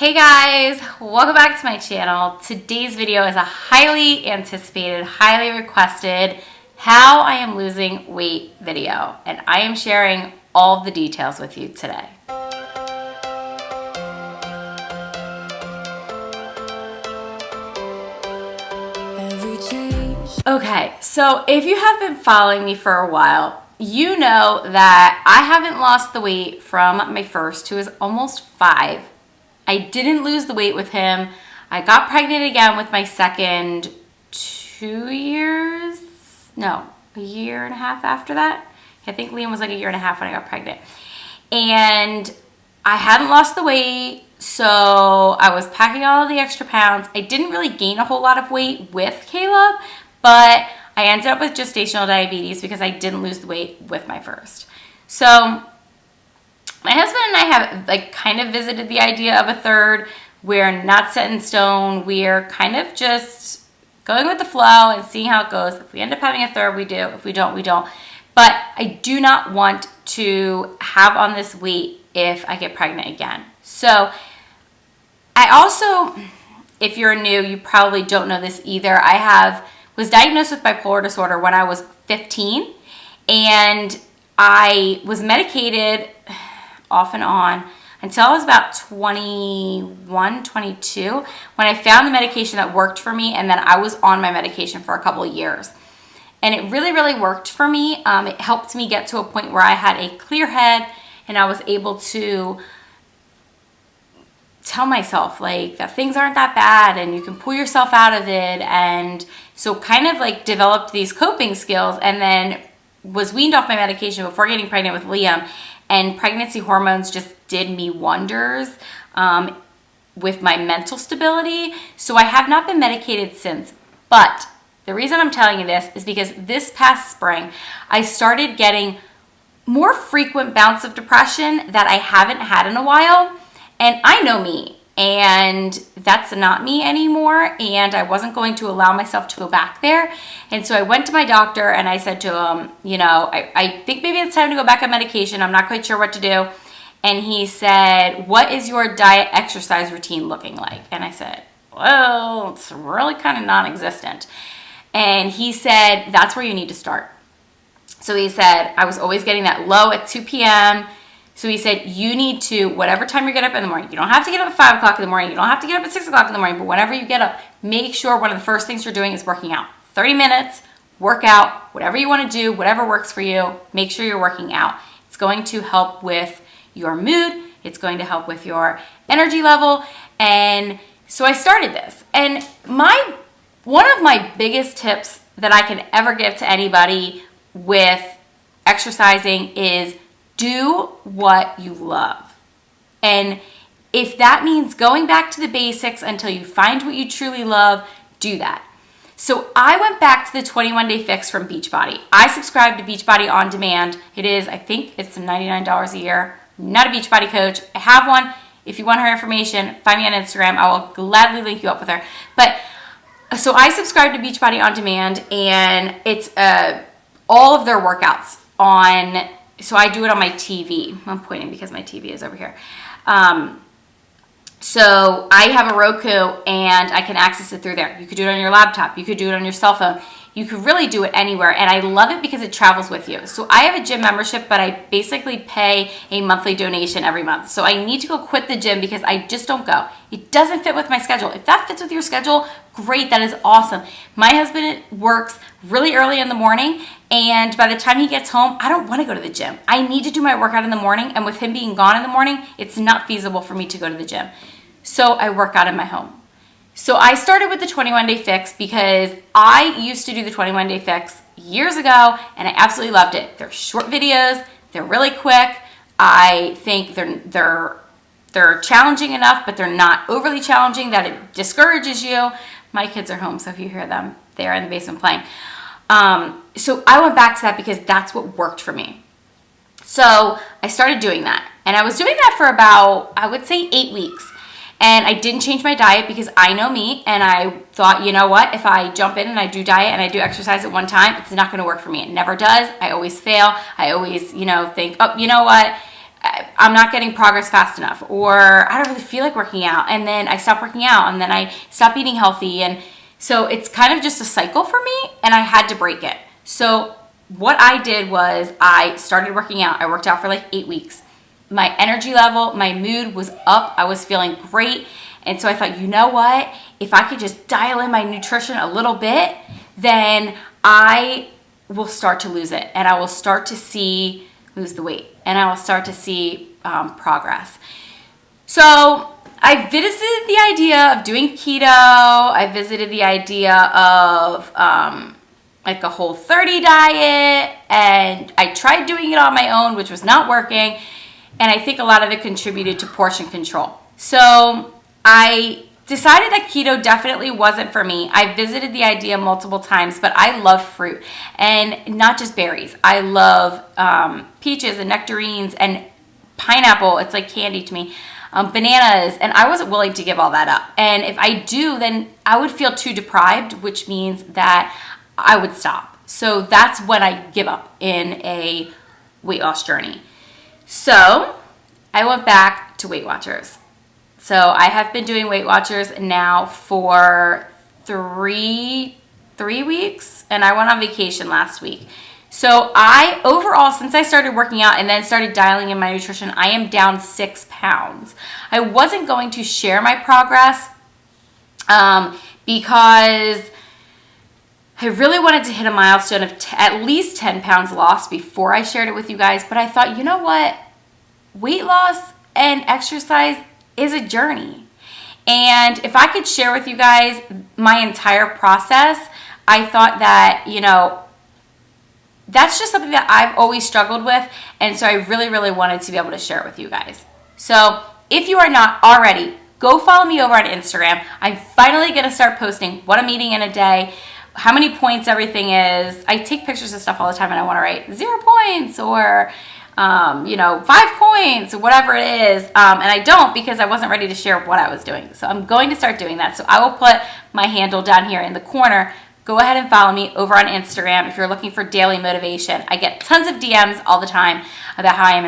Hey guys, welcome back to my channel. Today's video is a highly anticipated, highly requested how I am losing weight video, and I am sharing all of the details with you today. Okay, so if you have been following me for a while, you know that I haven't lost the weight from my first, who is almost 5. I didn't lose the weight with him. I got pregnant again with my second a year and a half after that. I think Liam was like a year and a half when I got pregnant. And I hadn't lost the weight, so I was packing all of the extra pounds. I didn't really gain a whole lot of weight with Caleb, but I ended up with gestational diabetes because I didn't lose the weight with my first. So my husband and I have kind of visited the idea of a third. We're not set in stone. We're kind of just going with the flow and seeing how it goes. If we end up having a third, we do. If we don't, we don't. But I do not want to have on this weight if I get pregnant again. So I also, if you're new, you probably don't know this either. I was diagnosed with bipolar disorder when I was 15, and I was medicated off and on until I was about 21, 22, when I found the medication that worked for me, and then I was on my medication for a couple of years. And it really, really worked for me. It helped me get to a point where I had a clear head, and I was able to tell myself that things aren't that bad and you can pull yourself out of it. And so kind of developed these coping skills, and then was weaned off my medication before getting pregnant with Liam. And pregnancy hormones just did me wonders with my mental stability. So I have not been medicated since. But the reason I'm telling you this is because this past spring, I started getting more frequent bouts of depression that I haven't had in a while. And I know me, and that's not me anymore, and I wasn't going to allow myself to go back there. And so I went to my doctor and I said to him, I think maybe it's time to go back on medication. I'm not quite sure what to do. And he said, what is your diet exercise routine looking like? And I said, well, it's really kind of non-existent. And he said, that's where you need to start. So he said, I was always getting that low at 2 p.m., So he said, you need to, whatever time you get up in the morning, you don't have to get up at 5 o'clock in the morning, you don't have to get up at 6 o'clock in the morning, but whenever you get up, make sure one of the first things you're doing is working out. 30 minutes, work out, whatever you want to do, whatever works for you, make sure you're working out. It's going to help with your mood, it's going to help with your energy level. And so I started this. And one of my biggest tips that I can ever give to anybody with exercising is do what you love. And if that means going back to the basics until you find what you truly love, do that. So I went back to the 21-day fix from Beachbody. I subscribe to Beachbody on demand. I think it's $99 a year. I'm not a Beachbody coach. I have one. If you want her information, find me on Instagram. I will gladly link you up with her. But so I subscribe to Beachbody on demand, and it's all of their workouts on. So I do it on my TV. I'm pointing because my TV is over here. So I have a Roku, and I can access it through there. You could do it on your laptop. You could do it on your cell phone. You could really do it anywhere. And I love it because it travels with you. So I have a gym membership, but I basically pay a monthly donation every month. So I need to go quit the gym because I just don't go. It doesn't fit with my schedule. If that fits with your schedule, great. That is awesome. My husband works really early in the morning, and by the time he gets home, I don't want to go to the gym. I need to do my workout in the morning, and with him being gone in the morning, it's not feasible for me to go to the gym. So I work out in my home. So I started with the 21-day fix because I used to do the 21-day fix years ago, and I absolutely loved it. They're short videos. They're really quick. I think they're challenging enough, but they're not overly challenging that it discourages you. My kids are home, so if you hear them, they're in the basement playing. So I went back to that because that's what worked for me. So I started doing that, and I was doing that for about, I would say, 8 weeks. And I didn't change my diet because I know me, and I thought, you know what, if I jump in and I do diet and I do exercise at one time, it's not going to work for me. It never does. I always fail. I always, think, oh, you know what, I'm not getting progress fast enough, or I don't really feel like working out, and then I stop working out, and then I stop eating healthy. And so it's kind of just a cycle for me, and I had to break it. So what I did was I started working out. I worked out for like 8 weeks. My energy level, my mood was up. I was feeling great. And so I thought, you know what? If I could just dial in my nutrition a little bit, then I will start to lose it, and I will start to lose the weight, and I will start to see progress. So I visited the idea of doing keto. I visited the idea of like a Whole30 diet, and I tried doing it on my own, which was not working. And I think a lot of it contributed to portion control. So I decided that keto definitely wasn't for me. I visited the idea multiple times, but I love fruit, and not just berries. I love peaches and nectarines and pineapple. It's like candy to me. Bananas, and I wasn't willing to give all that up. And if I do, then I would feel too deprived, which means that I would stop. So that's when I give up in a weight loss journey. So I went back to Weight Watchers. So I have been doing Weight Watchers now for three weeks, and I went on vacation last week. So overall, since I started working out and then started dialing in my nutrition, I am down 6 pounds. I wasn't going to share my progress because I really wanted to hit a milestone of at least 10 pounds lost before I shared it with you guys. But I thought, you know what? Weight loss and exercise is a journey. And if I could share with you guys my entire process, I thought that, that's just something that I've always struggled with. And so I really, really wanted to be able to share it with you guys. So if you are not already, go follow me over on Instagram. I'm finally going to start posting what I'm eating in a day, how many points everything is. I take pictures of stuff all the time, and I want to write 0 points or 5 points or whatever it is. And I don't, because I wasn't ready to share what I was doing. So I'm going to start doing that. So I will put my handle down here in the corner. Go ahead and follow me over on Instagram if you're looking for daily motivation. I get tons of DMs all the time about how I am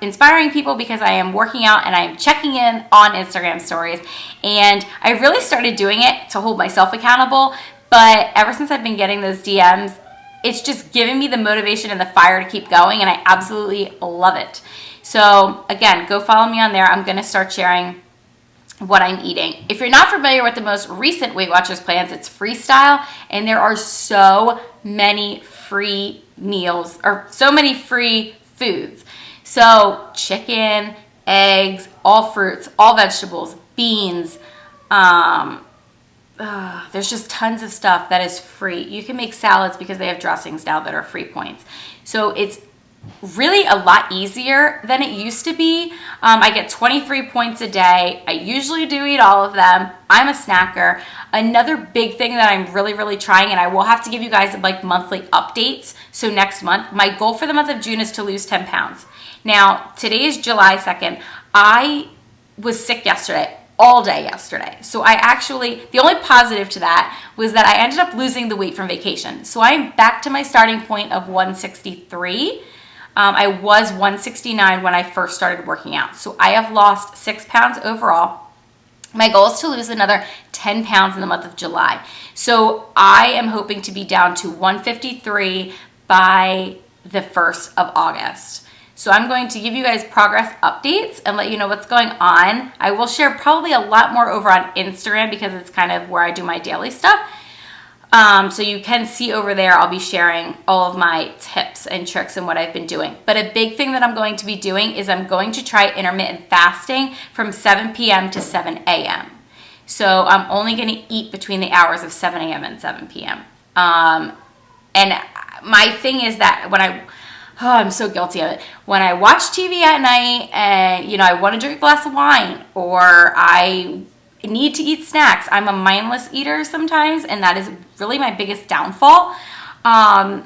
inspiring people because I am working out and I am checking in on Instagram stories. And I really started doing it to hold myself accountable. But ever since I've been getting those DMs, it's just giving me the motivation and the fire to keep going, and I absolutely love it. So again, go follow me on there. I'm going to start sharing what I'm eating. If you're not familiar with the most recent Weight Watchers plans, it's freestyle, and there are so many free meals, or so many free foods. So chicken, eggs, all fruits, all vegetables, beans, there's just tons of stuff that is free. You can make salads because they have dressings now that are free points. So it's really a lot easier than it used to be. I get 23 points a day. I usually do eat all of them. I'm a snacker. Another big thing that I'm really, really trying, and I will have to give you guys like monthly updates. So next month, my goal for the month of June is to lose 10 pounds. Now, today is July 2nd. I was sick yesterday. All day yesterday. So the only positive to that was that I ended up losing the weight from vacation. So I'm back to my starting point of 163. I was 169 when I first started working out. So I have lost 6 pounds overall. My goal is to lose another 10 pounds in the month of July. So I am hoping to be down to 153 by the 1st of August. So I'm going to give you guys progress updates and let you know what's going on. I will share probably a lot more over on Instagram because it's kind of where I do my daily stuff. So you can see over there, I'll be sharing all of my tips and tricks and what I've been doing. But a big thing that I'm going to be doing is I'm going to try intermittent fasting from 7 p.m. to 7 a.m. So I'm only going to eat between the hours of 7 a.m. and 7 p.m. And my thing is that I'm so guilty of it. When I watch TV at night and, I want to drink a glass of wine or I need to eat snacks, I'm a mindless eater sometimes, and that is really my biggest downfall. I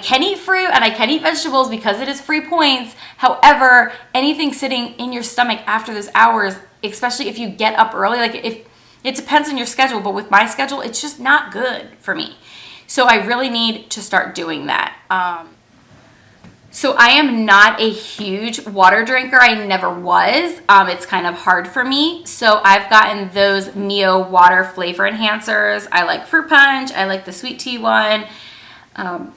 can eat fruit and I can eat vegetables because it is free points. However, anything sitting in your stomach after those hours, especially if you get up early, if it depends on your schedule, but with my schedule, it's just not good for me. So I really need to start doing that. So I am not a huge water drinker. I never was. It's kind of hard for me. So I've gotten those Mio water flavor enhancers. I like fruit punch. I like the sweet tea one.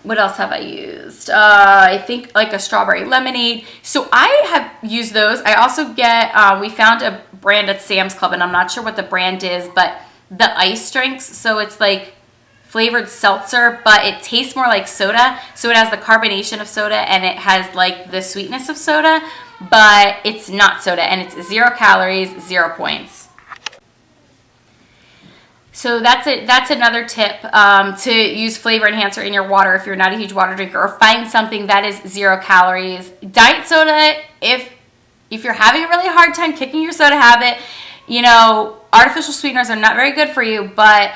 What else have I used? I think like a strawberry lemonade. So I have used those. I also get, we found a brand at Sam's Club, and I'm not sure what the brand is, but the ice drinks. So it's like flavored seltzer, but it tastes more like soda. So it has the carbonation of soda and it has like the sweetness of soda, but it's not soda, and it's 0 calories, 0 points. So that's it. That's another tip, to use flavor enhancer in your water if you're not a huge water drinker, or find something that is 0 calories. Diet soda, if you're having a really hard time kicking your soda habit, you know, artificial sweeteners are not very good for you, but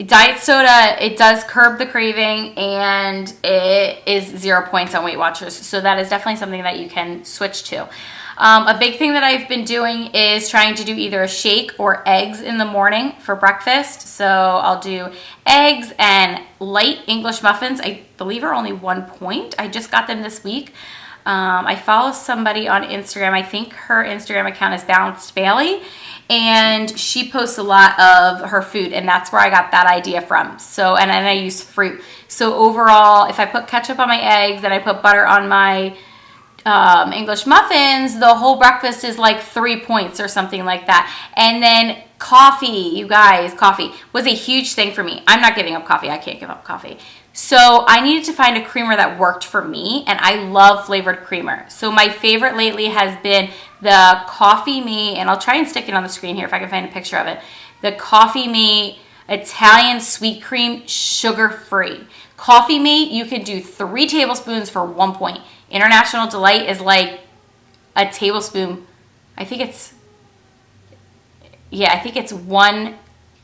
diet soda, it does curb the craving, and it is 0 points on Weight Watchers. So that is definitely something that you can switch to. A big thing that I've been doing is trying to do either a shake or eggs in the morning for breakfast. So I'll do eggs and light English muffins. I believe are only 1 point. I just got them this week. I follow somebody on Instagram. I think her Instagram account is Balanced Bailey, and she posts a lot of her food, and that's where I got that idea from. So, and then I use fruit. So overall, if I put ketchup on my eggs and I put butter on my English muffins, the whole breakfast is like 3 points or something like that. And then coffee, you guys, coffee was a huge thing for me. I'm not giving up coffee. I can't give up coffee. So I needed to find a creamer that worked for me, and I love flavored creamer. So my favorite lately has been the Coffee Me, and I'll try and stick it on the screen here if I can find a picture of it. The Coffee Me Italian sweet cream, sugar-free. Coffee Me, you can do 3 tablespoons for 1 point. International Delight is like a tablespoon. I think it's 1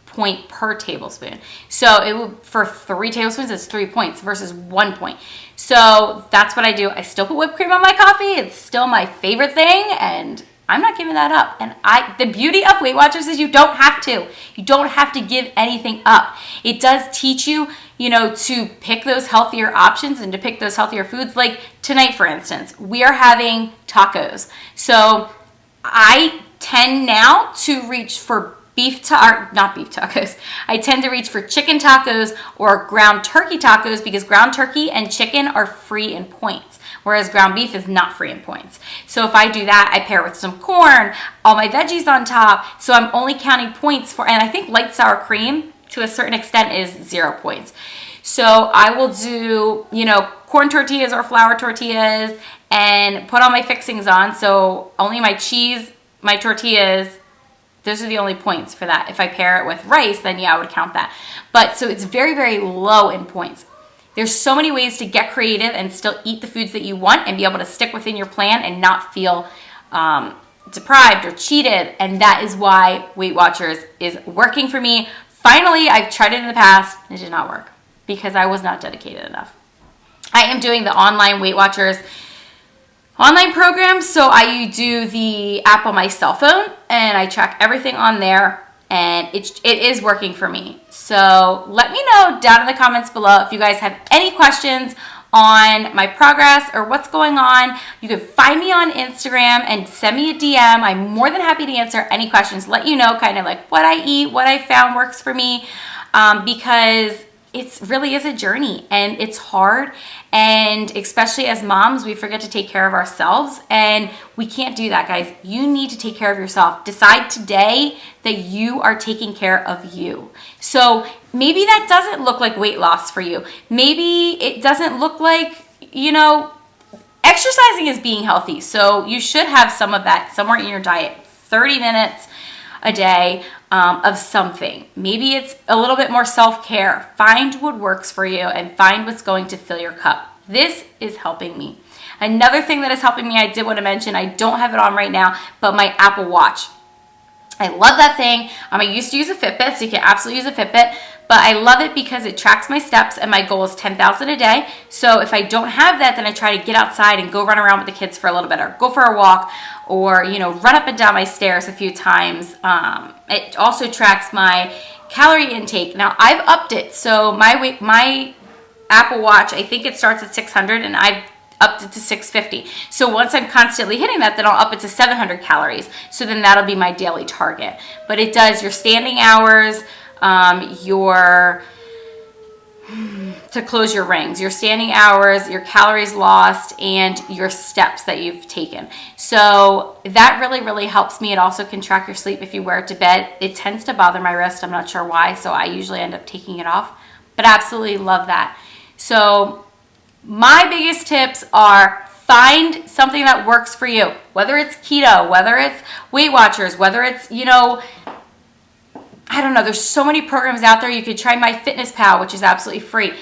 point per tablespoon. So it would, for 3 tablespoons, it's 3 points versus 1 point. So that's what I do. I still put whipped cream on my coffee. It's still my favorite thing, and I'm not giving that up. And the beauty of Weight Watchers is you don't have to. You don't have to give anything up. It does teach you, to pick those healthier options and to pick those healthier foods. Like tonight, for instance, we are having tacos. So I tend now to reach for not beef tacos. I tend to reach for chicken tacos or ground turkey tacos, because ground turkey and chicken are free in points, whereas ground beef is not free in points. So if I do that, I pair with some corn, all my veggies on top. So I'm only counting points for, and I think light sour cream to a certain extent is 0 points. So I will do, corn tortillas or flour tortillas and put all my fixings on. So only my cheese, my tortillas, those are the only points for that. If I pair it with rice, then yeah, I would count that. But so it's very, very low in points. There's so many ways to get creative and still eat the foods that you want and be able to stick within your plan and not feel deprived or cheated. And that is why Weight Watchers is working for me. Finally, I've tried it in the past. It did not work because I was not dedicated enough. I am doing the online Weight Watchers online program. So I do the app on my cell phone and I track everything on there, and it is working for me. So let me know down in the comments below if you guys have any questions on my progress or what's going on. You can find me on Instagram and send me a DM. I'm more than happy to answer any questions, let you know kind of like what I eat, what I found works for me, because it really is a journey and it's hard. And especially as moms, we forget to take care of ourselves, and we can't do that, guys. You need to take care of yourself. Decide today that you are taking care of you. So maybe that doesn't look like weight loss for you. Maybe it doesn't look like, exercising is being healthy. So you should have some of that somewhere in your diet, 30 minutes a day of something. Maybe it's a little bit more self-care. Find what works for you and find what's going to fill your cup. This is helping me. Another thing that is helping me, I did want to mention, I don't have it on right now, but my Apple Watch. I love that thing. I used to use a Fitbit, so you can absolutely use a Fitbit, but I love it because it tracks my steps, and my goal is 10,000 a day. So if I don't have that, then I try to get outside and go run around with the kids for a little bit, or go for a walk, or run up and down my stairs a few times. It also tracks my calorie intake. Now I've upped it, so my Apple Watch, I think it starts at 600, and upped it to 650. So once I'm constantly hitting that, then I'll up it to 700 calories. So then that'll be my daily target. But it does your standing hours, to close your rings, your standing hours, your calories lost, and your steps that you've taken. So that really, really helps me. It also can track your sleep if you wear it to bed. It tends to bother my wrist. I'm not sure why, so I usually end up taking it off, but absolutely love that. So my biggest tips are find something that works for you, whether it's keto, whether it's Weight Watchers, whether it's, I don't know, there's so many programs out there. You could try MyFitnessPal, which is absolutely free.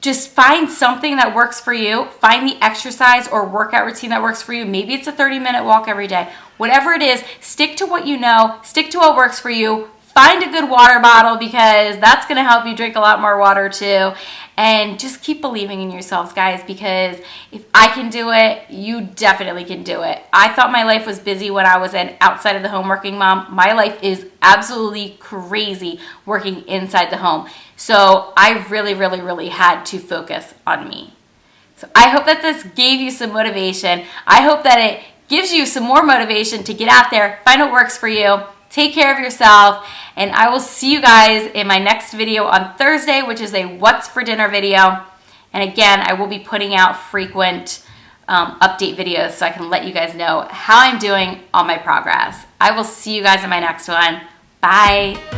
Just find something that works for you. Find the exercise or workout routine that works for you. Maybe it's a 30-minute walk every day. Whatever it is, stick to what you know. Stick to what works for you. Find a good water bottle because that's going to help you drink a lot more water too. And just keep believing in yourselves, guys, because if I can do it, you definitely can do it. I thought my life was busy when I was an outside of the home working mom. My life is absolutely crazy working inside the home. So I really, really, really had to focus on me. So I hope that this gave you some motivation. I hope that it gives you some more motivation to get out there, find what works for you. Take care of yourself, and I will see you guys in my next video on Thursday, which is a what's for dinner video. And again, I will be putting out frequent update videos so I can let you guys know how I'm doing on my progress. I will see you guys in my next one. Bye.